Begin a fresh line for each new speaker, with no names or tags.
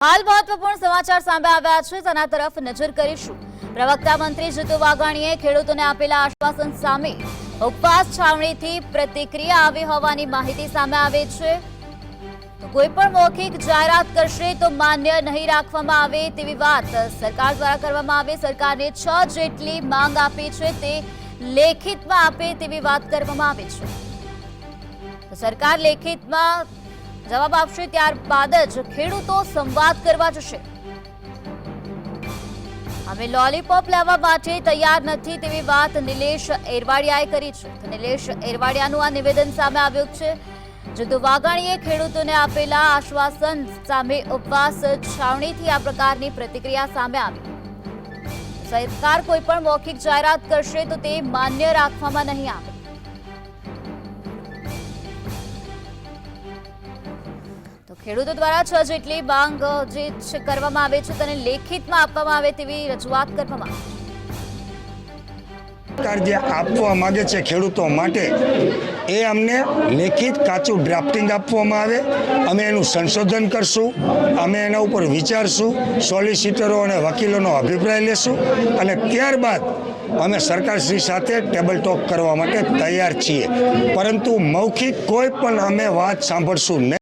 हाल महत्वपूर्ण समाचार सामे આવ્યા છે તેના તરફ નજર કરીશું। પ્રવક્તા મંત્રી જીતુ વાઘાણીએ ખેડૂતોને આપેલા આશ્વાસન સામે ઉપવાસ છાવણીથી પ્રતિક્રિયા આવી હોવાની માહિતી સામે આવે છે। તો કોઈ પણ મૌખિક જાહેરાત કરશે તો માન્ય નહીં રાખવામાં આવે તેવી વાત સરકાર દ્વારા કરવામાં આવે। સરકારને 6 જેટલી માંગ આપી છે તે લેખિતમાં આપે તેવી વાત કરવામાં આવે છે। તો સરકાર લેખિતમાં जवाब आपशे त्यारबाद ज खेडूतो संवाद करवा जशे। अमे लॉलीपॉप लेवा माटे तैयार नथी तेवी वात निलेश एरवाडियाए करी छे। तो निलेश एरवाडियानुं आ निवेदन सामे आव्युं छे। जीतू वाघाणीए खेडूतोने आपेला आश्वासन सामे उपवास छावणीथी आ प्रकारनी प्रतिक्रिया सामे आवी। सरकार कोई पण मौखिक जाहेरात करशे तो ते मान्य राखवामां नहीं आवे। तो खेडूतो द्वारा 6 जेटली માંગ જે કરવામાં આવે છે તેને લેખિતમાં આપવામાં આવે તેવી રજૂઆત કરવામાં આવી।
सरकार जे आपवा मांगे छे खेडूतो माटे ए अमने लेखित काचू ड्राफ्टिंग आपवामां आवे। अमे एनुं संशोधन करशुं, अमे एना उपर विचारशुं, सोलिसिटरो अने वकीलोनो अभिप्राय लेशुं अने त्यारबाद अमे सरकारश्री साथे टेबल टॉक करवा माटे तैयार छीए। परंतु मौखिक कोई पण अमे वात सांभळशुं नहीं।